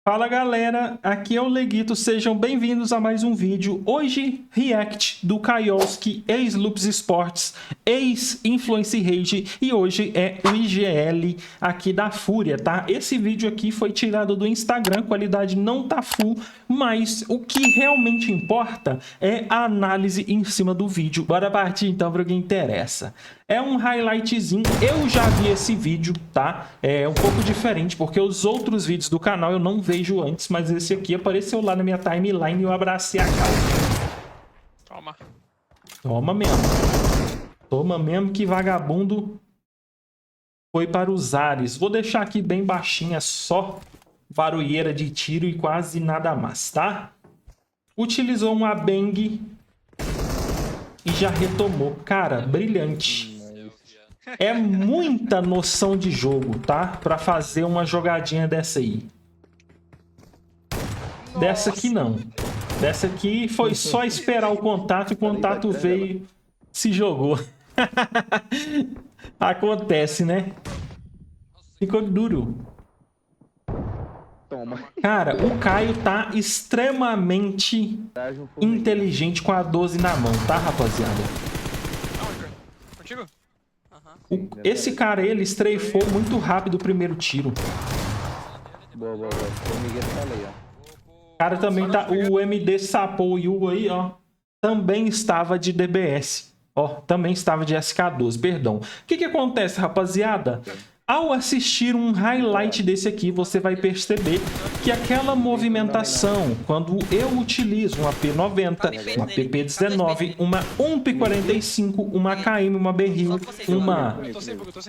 Fala galera, aqui é o Leguito, sejam bem-vindos a mais um vídeo. Hoje, react do Kaioski, ex-Loops Sports, ex-Influence Rage, e hoje é o IGL aqui da Fúria, tá? Esse vídeo aqui foi tirado do Instagram, qualidade não tá full, mas o que realmente importa é a análise em cima do vídeo. Bora partir então para o que interessa. É um highlightzinho, eu já vi esse vídeo, tá? É um pouco diferente, porque os outros vídeos do canal eu não vejo antes, mas esse aqui apareceu lá na minha timeline e eu abracei a causa. Toma. Toma mesmo. Toma mesmo que vagabundo foi para os ares. Vou deixar aqui bem baixinha, só barulheira de tiro e quase nada mais, tá? Utilizou uma bang e já retomou. Cara, brilhante. É muita noção de jogo, tá? Pra fazer uma jogadinha dessa aí. Nossa. Dessa aqui não. Dessa aqui foi só esperar o contato veio, se jogou. Acontece, né? Ficou duro. Toma. Cara, o Caio tá extremamente inteligente com a 12 na mão, tá, rapaziada? Aonde? Contigo? Esse cara, ele strafou muito rápido o primeiro tiro. Boa. O Miguel tá ali, ó. O cara também tá... O MD sapou o Yugo aí, ó. Também estava de DBS. Ó, também estava de SK12, perdão. O que acontece, rapaziada? Ao assistir um highlight desse aqui, você vai perceber que aquela movimentação, quando eu utilizo uma P90, uma PP19, uma UMP45, uma KM, uma Berril, uma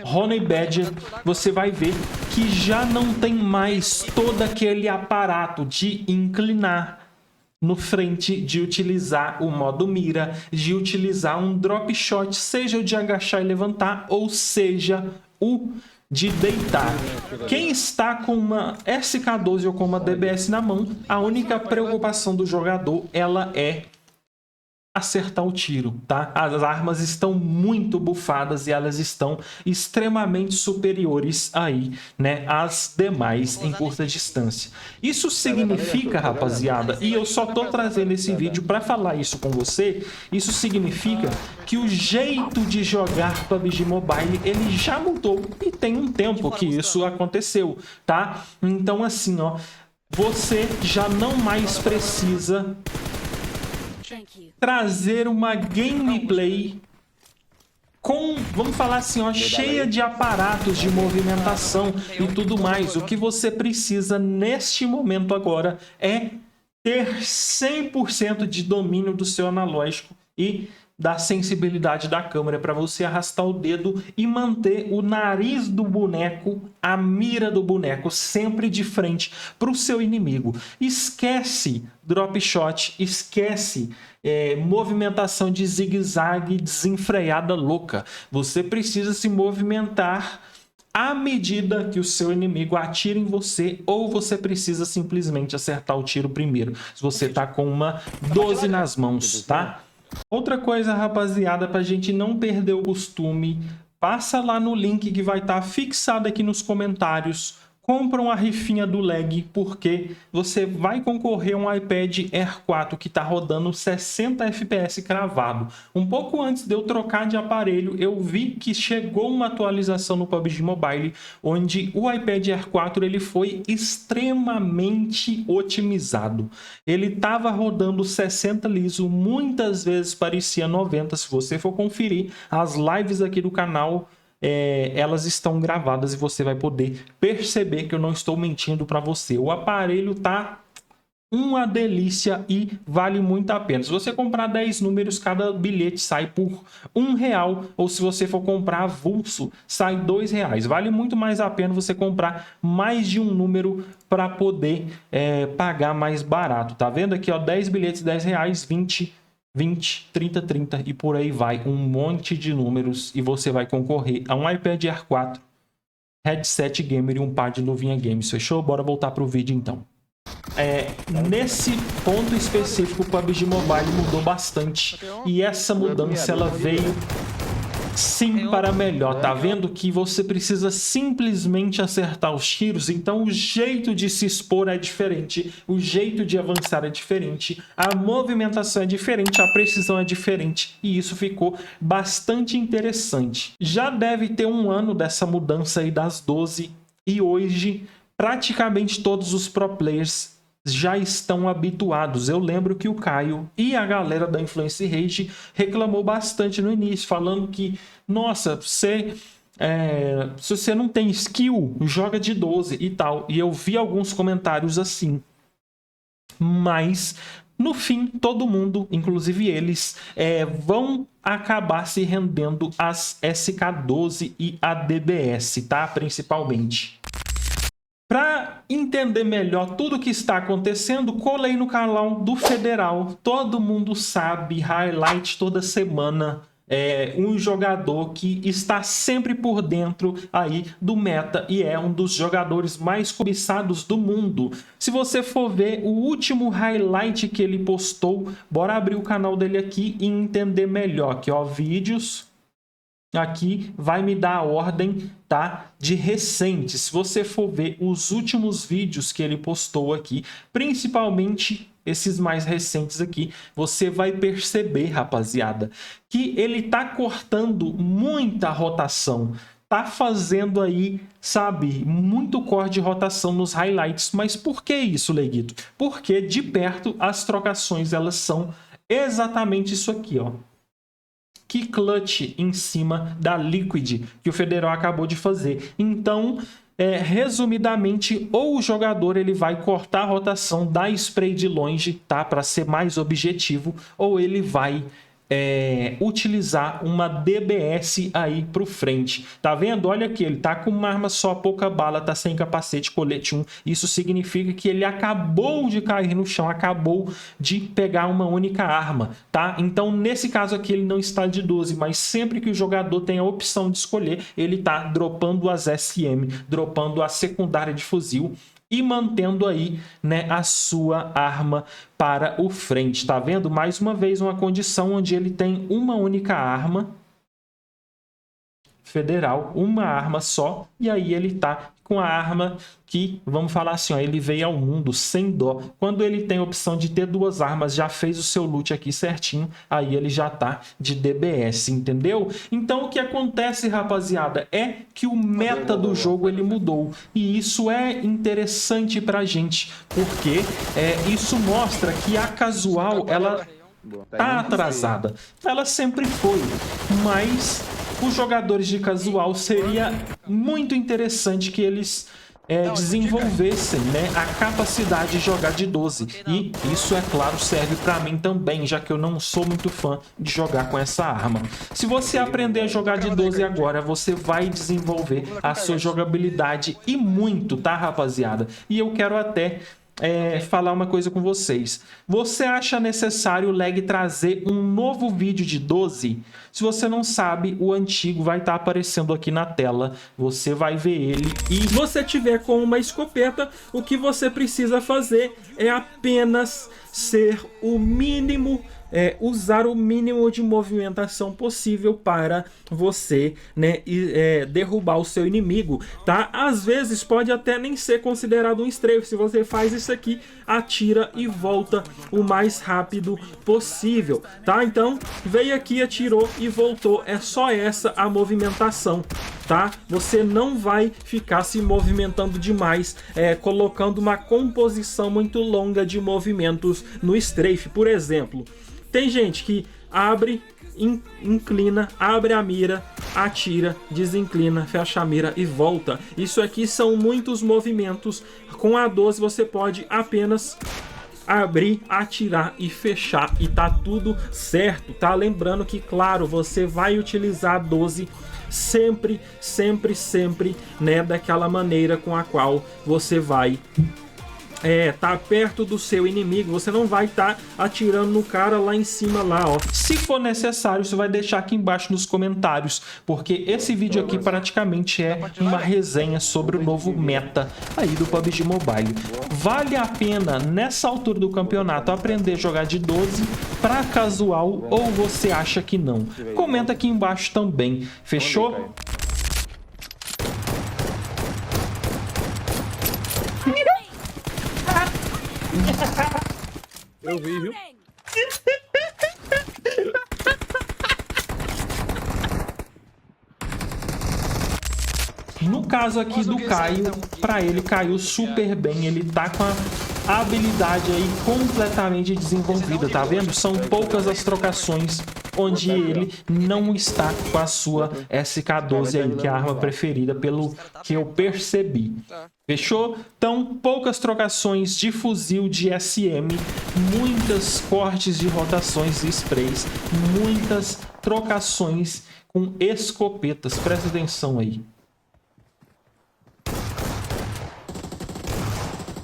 Honey Badger, você vai ver que já não tem mais todo aquele aparato de inclinar no frente, de utilizar o modo mira, de utilizar um drop shot, seja o de agachar e levantar, ou seja o de deitar. Quem está com uma SK12 ou com uma DBS na mão, a única preocupação do jogador, ela é acertar o tiro, tá? As armas estão muito bufadas e elas estão extremamente superiores aí, né, às demais em curta distância. Isso significa, rapaziada, e eu só tô trazendo esse vídeo para falar isso com você, isso significa que o jeito de jogar PUBG Mobile, ele já mudou e tem um tempo que isso aconteceu, tá? Então assim, ó, você já não mais precisa trazer uma gameplay com, vamos falar assim, ó, cheia de aparatos de movimentação e tudo mais. O que você precisa neste momento agora é ter 100% de domínio do seu analógico e da sensibilidade da câmera para você arrastar o dedo e manter o nariz do boneco, a mira do boneco sempre de frente para o seu inimigo. Esquece drop shot, esquece movimentação de zigue-zague desenfreada louca. Você precisa se movimentar à medida que o seu inimigo atira em você, ou você precisa simplesmente acertar o tiro primeiro, se você tá com uma 12 nas mãos, tá? Outra coisa, rapaziada, pra gente não perder o costume, passa lá no link que vai estar fixado aqui nos comentários. Compra uma rifinha do lag, porque você vai concorrer a um iPad Air 4 que está rodando 60 FPS cravado. Um pouco antes de eu trocar de aparelho, eu vi que chegou uma atualização no PUBG Mobile, onde o iPad Air 4 ele foi extremamente otimizado. Ele estava rodando 60 liso, muitas vezes parecia 90. Se você for conferir as lives aqui do canal, elas estão gravadas e você vai poder perceber que eu não estou mentindo para você. O aparelho tá uma delícia e vale muito a pena. Se você comprar 10 números, cada bilhete sai por R$1, ou se você for comprar avulso, sai R$2. Vale muito mais a pena você comprar mais de um número para poder pagar mais barato. Tá vendo aqui, ó, 10 bilhetes, R$10, 20, 30 e por aí vai, um monte de números, e você vai concorrer a um iPad Air 4, headset gamer e um par de luvinha games, fechou? Bora voltar pro vídeo então. Nesse ponto específico, o PUBG Mobile mudou bastante, e essa mudança ela veio sim para melhor. Tá vendo que você precisa simplesmente acertar os tiros? Então o jeito de se expor é diferente, o jeito de avançar é diferente, a movimentação é diferente, a precisão é diferente, e isso ficou bastante interessante. Já deve ter um ano dessa mudança aí das 12 e hoje praticamente todos os pro players já estão habituados. Eu lembro que o Caio e a galera da Influence Rage reclamou bastante no início, falando que, nossa, se você não tem skill, joga de 12 e tal. E eu vi alguns comentários assim. Mas, no fim, todo mundo, inclusive eles, vão acabar se rendendo às SK12 e a DBS, tá? Principalmente. Para entender melhor tudo o que está acontecendo, colei no canal do Federal. Todo mundo sabe, highlight toda semana. Um jogador que está sempre por dentro aí do meta e é um dos jogadores mais cobiçados do mundo. Se você for ver o último highlight que ele postou, bora abrir o canal dele aqui e entender melhor. Aqui, ó, vídeos. Aqui vai me dar a ordem, tá, de recente. Se você for ver os últimos vídeos que ele postou aqui, principalmente esses mais recentes aqui, você vai perceber, rapaziada, que ele tá cortando muita rotação. Tá fazendo aí, sabe, muito corte de rotação nos highlights. Mas por que isso, Leguito? Porque de perto as trocações, elas são exatamente isso aqui, ó. Que clutch em cima da Liquid que o Federal acabou de fazer. Então, resumidamente, ou o jogador ele vai cortar a rotação da spray de longe, tá, para ser mais objetivo, ou ele vai utilizar uma DBS aí pro frente. Tá vendo? Olha aqui, ele tá com uma arma só, pouca bala, tá sem capacete, colete 1. Isso significa que ele acabou de cair no chão, acabou de pegar uma única arma, tá? Então, nesse caso aqui, ele não está de 12, mas sempre que o jogador tem a opção de escolher, ele tá dropando as SM, dropando a secundária de fuzil e mantendo aí, né, a sua arma para o frente. Tá vendo? Mais uma vez, uma condição onde ele tem uma única arma. Federal, uma arma só. E aí ele tá com a arma que, vamos falar assim, ó, ele veio ao mundo sem dó. Quando ele tem a opção de ter duas armas, já fez o seu loot aqui certinho, aí ele já tá de DBS, entendeu? Então o que acontece, rapaziada, é que o meta do jogo ele mudou. E isso é interessante pra gente, porque isso mostra que a casual, ela tá atrasada. Ela sempre foi, mas os jogadores de casual seria muito interessante que eles desenvolvessem, né, a capacidade de jogar de 12. E isso, é claro, serve para mim também, já que eu não sou muito fã de jogar com essa arma. Se você aprender a jogar de 12 agora, você vai desenvolver a sua jogabilidade e muito, tá, rapaziada? E eu quero até falar uma coisa com vocês. Você acha necessário o lag trazer um novo vídeo de 12? Se você não sabe, o antigo vai estar aparecendo aqui na tela. Você vai ver ele. E se você tiver com uma escopeta, o que você precisa fazer é apenas ser o mínimo, usar o mínimo de movimentação possível para você, né, derrubar o seu inimigo, tá? Às vezes pode até nem ser considerado um strafe. Se você faz isso aqui, atira e volta o mais rápido possível, tá? Então, veio aqui, atirou e voltou. É só essa a movimentação, tá? Você não vai ficar se movimentando demais, colocando uma composição muito longa de movimentos no strafe. Por exemplo, tem gente que abre, inclina, abre a mira, atira, desinclina, fecha a mira e volta. Isso aqui são muitos movimentos. Com a 12 você pode apenas abrir, atirar e fechar e tá tudo certo, tá? Lembrando que, claro, você vai utilizar a 12 sempre, sempre, sempre, né, daquela maneira com a qual você vai tá perto do seu inimigo, você não vai estar atirando no cara lá em cima lá, ó. Se for necessário, você vai deixar aqui embaixo nos comentários, porque esse vídeo aqui praticamente é uma resenha sobre o novo meta aí do PUBG Mobile. Vale a pena, nessa altura do campeonato, aprender a jogar de 12 para casual ou você acha que não? Comenta aqui embaixo também, fechou? Eu vi, viu? No caso aqui do Caio, para ele caiu super bem, ele tá com a habilidade aí completamente desenvolvida, tá vendo? São poucas as trocações onde ele não está com a sua SK12 aí, que é a arma preferida, pelo que eu percebi. Fechou? Então, poucas trocações de fuzil de SM, muitas cortes de rotações e sprays, muitas trocações com escopetas. Presta atenção aí.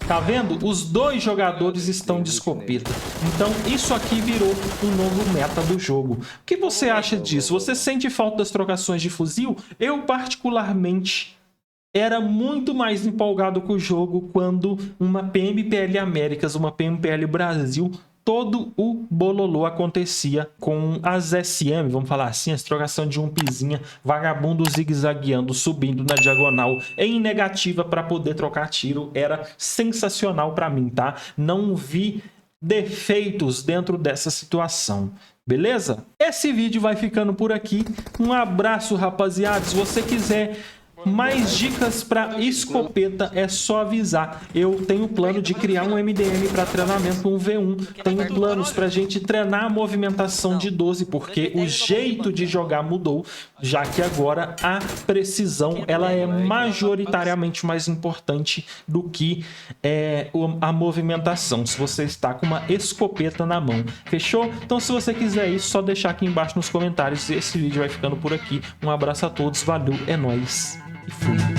Tá vendo? Os dois jogadores estão de escopeta. Então, isso aqui virou um novo meta do jogo. O que você acha disso? Você sente falta das trocações de fuzil? Eu, particularmente, era muito mais empolgado com o jogo quando uma PMPL Américas, uma PMPL Brasil, todo o bololô acontecia com as SM, vamos falar assim, as trocação de umpizinha, vagabundo zigue-zagueando, subindo na diagonal em negativa para poder trocar tiro. Era sensacional para mim, tá? Não vi defeitos dentro dessa situação. Beleza? Esse vídeo vai ficando por aqui. Um abraço, rapaziada. Se você quiser mais dicas para escopeta, é só avisar. Eu tenho plano de criar um MDM para treinamento 1v1. Tenho planos para a gente treinar a movimentação de 12, porque o jeito de jogar mudou, já que agora a precisão ela é majoritariamente mais importante do que a movimentação, se você está com uma escopeta na mão. Fechou? Então, se você quiser isso, só deixar aqui embaixo nos comentários. Esse vídeo vai ficando por aqui. Um abraço a todos, valeu, é nóis. E fui.